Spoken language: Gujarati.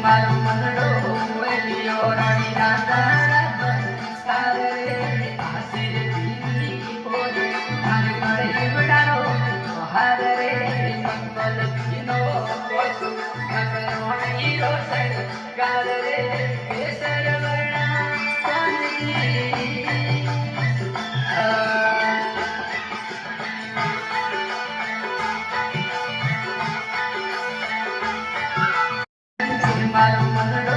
મારો મનડો વેલિયો રાણી રાજા સારે આશીર દીની પોરે મારે મળે ઈવડારો હાર રે મંગલ દીનો કોસુ નગરોણી રોસડ ગાર રે કેસર વર્ણા મારો મનડો